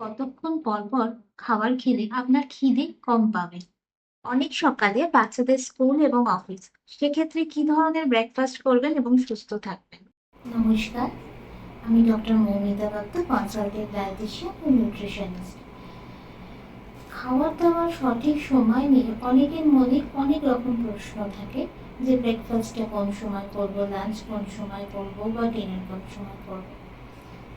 কতক্ষণ পর পর খাবার খেলে আপনার খিদে কম পাবে? অনেক সকালে বাচ্চাদের স্কুল এবং অফিস, সেক্ষেত্রে কি ধরনের ব্রেকফাস্ট করবেন এবং সুস্থ থাকবেন? নমস্কার, আমি doctor Moumita Dutta, consultant dietitian ও নিউট্রিশনিস্ট। খাওয়ার দাওয়ার সঠিক সময় নিয়ে অনেকের মনে অনেক রকম প্রশ্ন থাকে যে ব্রেকফাস্টটা কোন সময় করব, লাঞ্চ কোন সময় করব বা ডিনার কোন সময় করব।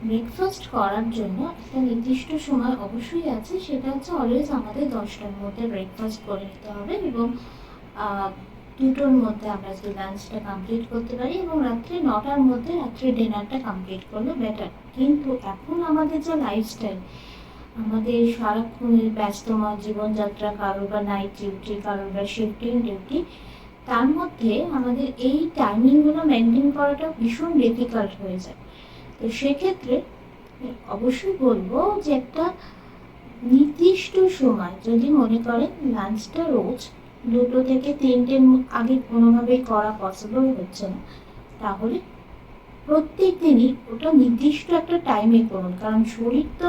ব্রেকফাস্ট করার জন্য একটা নির্দিষ্ট সময় অবশ্যই আছে, সেটা হচ্ছে অলওয়েজ আমাদের 10টার মধ্যে ব্রেকফাস্ট করে নিতে হবে এবং আহ, 2টোর মধ্যে আমরা যদি লাঞ্চটা কমপ্লিট করতে পারি এবং রাত্রে 9টার মধ্যে রাত্রে ডিনারটা কমপ্লিট করলে বেটার। কিন্তু এখন আমাদের যে লাইফস্টাইল, আমাদের সারাক্ষণের ব্যস্তময় জীবনযাত্রা, কারোর বা নাইট ডিউটি, কারোর বা শিফটিং ডিউটি, তার মধ্যে আমাদের এই টাইমিংগুলো মেনটেন করাটা ভীষণ ডিফিকাল্ট হয়ে যায়। তো সেক্ষেত্রে অবশ্যই বলবো যে একটা নির্দিষ্ট সময়, যদি মনে করেন লাঞ্চটা রোজ 2টো থেকে 3টের আগে কোনোভাবেই করা পসিবল হচ্ছে না, তাহলে প্রত্যেক দিনই ওটা নির্দিষ্ট একটা টাইমে করুন। কারণ শরীর তো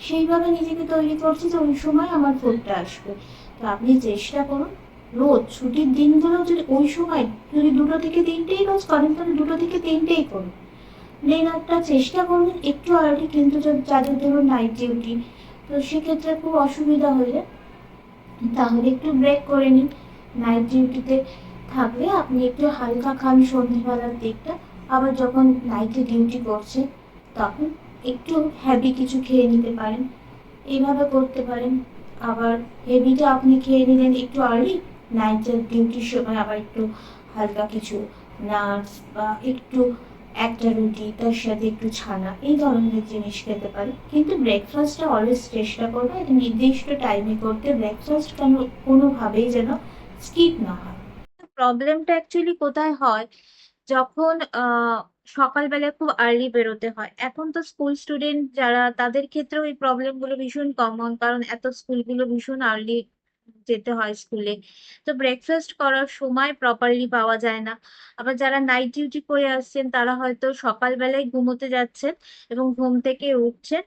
সেইভাবে নিজেকে তৈরি করছে যে ওই সময় আমার ফুডটা আসবে। তো আপনি চেষ্টা করুন রোজ ছুটির দিনগুলো যদি ওই সময়, যদি 2টো থেকে 3টেই রোজ করেন তাহলে 2টো থেকে 3টেই করুন। ডিনারটা চেষ্টা করবেন একটু আর্লি, কিন্তু যাদের ধরুন নাইট ডিউটি, তো সেক্ষেত্রে খুব অসুবিধা হয়ে যায়, তাহলে একটু ব্রেক করে নিন। নাইট ডিউটিতে থাকলে আপনি একটু হালকা খান সন্ধ্যেবেলার দিকটা, আবার যখন নাইটে ডিউটি করছে তখন একটু হেভি কিছু খেয়ে নিতে পারেন, এইভাবে করতে পারেন। আবার হেভিটা আপনি খেয়ে নিলেন একটু আর্লি, নাইটের ডিউটির সময় আবার একটু হালকা কিছু নাটস বা একটু একটা রুটি তার সাথে একটু ছানা, এই ধরনের জিনিস খেতে পারেন। কিন্তু ব্রেকফাস্টটা অলওয়েজ চেষ্টা করবে একটা নির্দিষ্ট টাইমে করতে, ব্রেকফাস্ট কোনোভাবেই যেন স্কিপ না হয়। প্রবলেমটা অ্যাকচুয়ালি কোথায় হয়? যখন সকালবেলায় খুব আর্লি বেরোতে হয়। এখন তো স্কুল স্টুডেন্ট যারা, তাদের ক্ষেত্রেও এই প্রবলেম গুলো ভীষণ কমন, কারণ এত স্কুলগুলো ভীষণ আর্লি যেতে হয় স্কুলে। তো ব্রেকফাস্ট করার সময় প্রপারলি পাওয়া যায় না। আবার যারা নাইট ডিউটি করে আসছেন তারা হয়তো সকালবেলায় ঘুমোতে যাচ্ছেন এবং ঘুম থেকে উঠছেন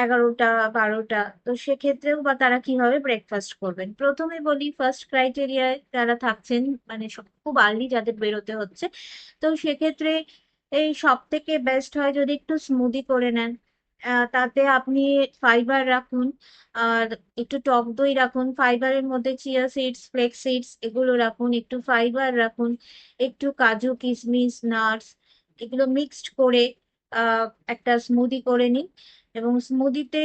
11টা 12টা। তো সেক্ষেত্রেও বা তারা কিভাবে ব্রেকফাস্ট করবেন? প্রথমে বলি, ফার্স্ট ক্রাইটেরিয়ায় যারা থাকছেন, মানে খুব আর্লি যাদের বেরোতে হচ্ছে, তো সেক্ষেত্রে এই সব থেকে বেস্ট হয় যদি একটু স্মুদি করে নেন। তাতে আপনি ফাইবার রাখুন, আর একটু টক দই রাখুন, ফাইবারের মধ্যে চিয়া সিডস, ফ্লেক্স সিডস এগুলো রাখুন, একটু ফাইবার রাখুন, একটু কাজু কিশমিশ নাটস এগুলো মিক্সড করে আহ একটা স্মুদি করে নিন। এবং স্মুদিতে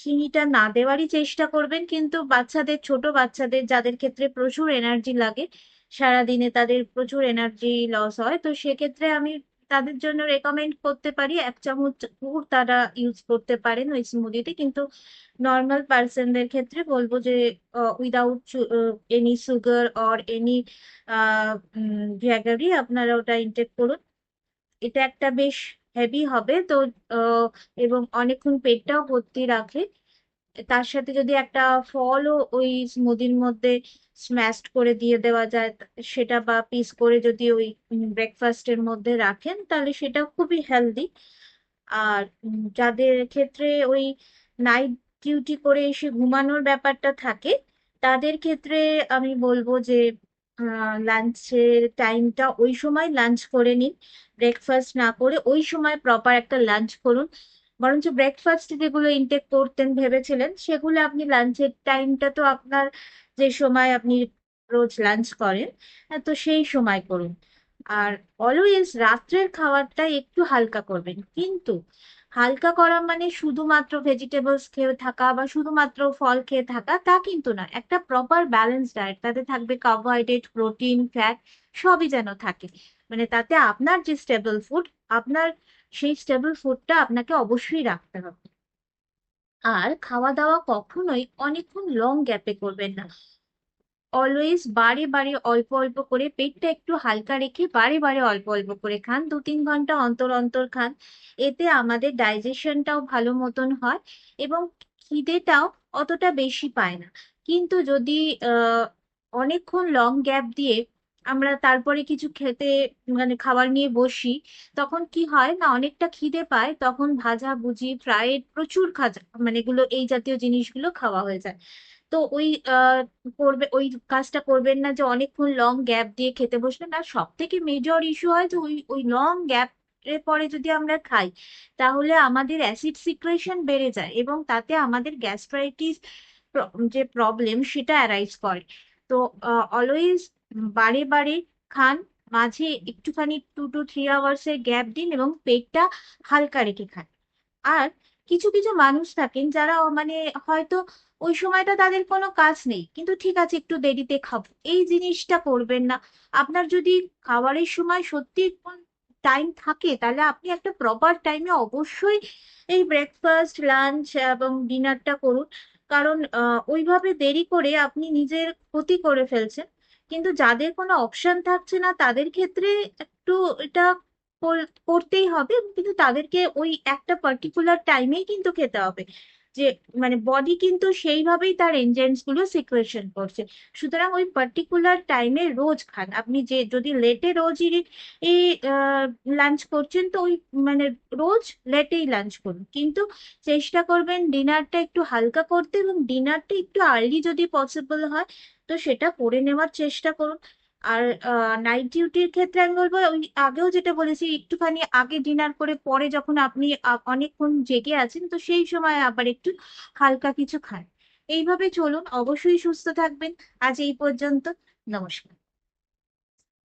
চিনিটা না দেওয়ারই চেষ্টা করবেন, কিন্তু বাচ্চাদের, ছোট বাচ্চাদের যাদের ক্ষেত্রে প্রচুর এনার্জি লাগে সারাদিনে, তাদের প্রচুর এনার্জি লস হয়, তো সেক্ষেত্রে আমি তাদের জন্য রেকমেন্ড করতে পারি 1 চামচ গুড় তারা ইউজ করতে পারেন ওই স্মুদিতে। কিন্তু নর্মাল পার্সনদের ক্ষেত্রে বলবো যে without any sugar or any jaggery আপনারা ওটা ইনটেক করুন। এটা একটা বেশ হেভি হবে তো, আহ, এবং অনেকক্ষণ পেটটাও ভর্তি রাখে। তার সাথে যদি একটা ফলও ওই স্মুদির মধ্যে স্ম্যাশড করে দিয়ে দেওয়া যায়, সেটা বা পিস করে যদি ওই ব্রেকফাস্টের মধ্যে রাখেন, তাহলে সেটা খুবই হেলদি। আর যাদের ক্ষেত্রে ওই নাইট ডিউটি করে এসে ঘুমানোর ব্যাপারটা থাকে, তাদের ক্ষেত্রে আমি বলবো যে লাঞ্চের টাইমটা ওই সময় লাঞ্চ করে নিন, ব্রেকফাস্ট না করে ওই সময় প্রপার একটা লাঞ্চ করুন। বরঞ্চ ব্রেকফাস্ট যেগুলো ইনটেক করতেন ভেবেছিলেন, সেগুলো আপনি লাঞ্চের টাইমটা তো আপনার, যে সময় আপনি রোজ লাঞ্চ করেন, তো সেই সময় করুন। আর অলওয়েজ রাত্রের খাবারটা একটু হালকা করবেন, কিন্তু হালকা করা মানে শুধুমাত্র ভেজিটেবলস খেয়ে থাকা বা শুধুমাত্র ফল খেয়ে থাকা তা কিন্তু না। একটা প্রপার ব্যালেন্স ডায়েট, তাতে থাকবে কার্বোহাইড্রেট, প্রোটিন, ফ্যাট, সবই যেন থাকে। মানে তাতে আপনার যে স্টেবল ফুড, আপনার সেই স্টেবল ফুডটা আপনাকে অবশ্যই রাখতে হবে। আর খাওয়া দাওয়া কখনোই অনেকক্ষণ লং গ্যাপে করবেন না। অলওয়েজ বারে বারে অল্প অল্প করে, পেটটা একটু হালকা রেখে বারে বারে অল্প অল্প করে খান, 2-3 ঘন্টা অন্তর অন্তর খান। এতে আমাদের ডাইজেশনটাও ভালো মতন হয় এবং খিদেটাও অতটা বেশি পায় না। কিন্তু যদি আহ অনেকক্ষণ লং গ্যাপ দিয়ে আমরা তারপরে কিছু খেতে মানে খাবার নিয়ে বসি, তখন কি হয় না, অনেকটা খিদে পায়, তখন ভাজা ভুজি ফ্রাইড প্রচুর খাজা মানে এগুলো এই জাতীয় জিনিসগুলো খাওয়া হয়ে যায়। তো ওই করবে ওই কাজটা করবেন না যে অনেকক্ষণ লং গ্যাপ দিয়ে খেতে বসলেন। আর সব থেকে মেজর ইস্যু হয় যে ওই ওই লং গ্যাপ এর পরে যদি আমরা খাই, তাহলে আমাদের অ্যাসিড সিক্রেশন বেড়ে যায় এবং তাতে আমাদের গ্যাস্ট্রাইটিস যে প্রবলেম সেটা অ্যারাইজ করে। তো অলওয়েজ বারে বারে খান, মাঝে একটুখানি 2 to 3 hours এর গ্যাপ দিন এবং পেটটা হালকা রেখে খান। আর কিছু কিছু মানুষ থাকেন যারা মানে হয়তো ওই সময়টা তাদের কোনো কাজ নেই, কিন্তু ঠিক আছে একটু দেরিতে খাবো, এই জিনিসটা করবেন না। আপনার যদি খাবারের সময় সত্যি টাইম থাকে, তাহলে আপনি একটা প্রপার টাইমে অবশ্যই এই ব্রেকফাস্ট লাঞ্চ এবং ডিনারটা করুন। কারণ ওইভাবে দেরি করে আপনি নিজের ক্ষতি করে ফেলছেন। কিন্তু যাদের কোনো অপশন থাকছে না তাদের ক্ষেত্রে একটু এটা করতেই হবে, কিন্তু তাদেরকে ওই একটা পার্টিকুলার টাইমেই কিন্তু খেতে হবে। যে মানে বডি কিন্তু সেইভাবেই তার এনজাইমস গুলো সিক্রেশন করছে। সুতরাং ওই পার্টিকুলার টাইমে রোজ খান। আপনি যে যদি লেটে রোজই এই লাঞ্চ করছেন, তো ওই মানে রোজ লেটেই লাঞ্চ করুন, কিন্তু চেষ্টা করবেন ডিনারটা একটু হালকা করতে, এবং ডিনারটা একটু আর্লি যদি পসিবল হয় তো সেটা করে নেওয়ার চেষ্টা করুন। আর নাইট ডিউটির ক্ষেত্রে আমি বলবো ওই আগেও যেটা বলেছি, একটুখানি আগে ডিনার করে পরে যখন আপনি অনেকক্ষণ জেগে আছেন, তো সেই সময় আবার একটু হালকা কিছু খান। এইভাবে চলুন, অবশ্যই সুস্থ থাকবেন। আজ এই পর্যন্ত। নমস্কার।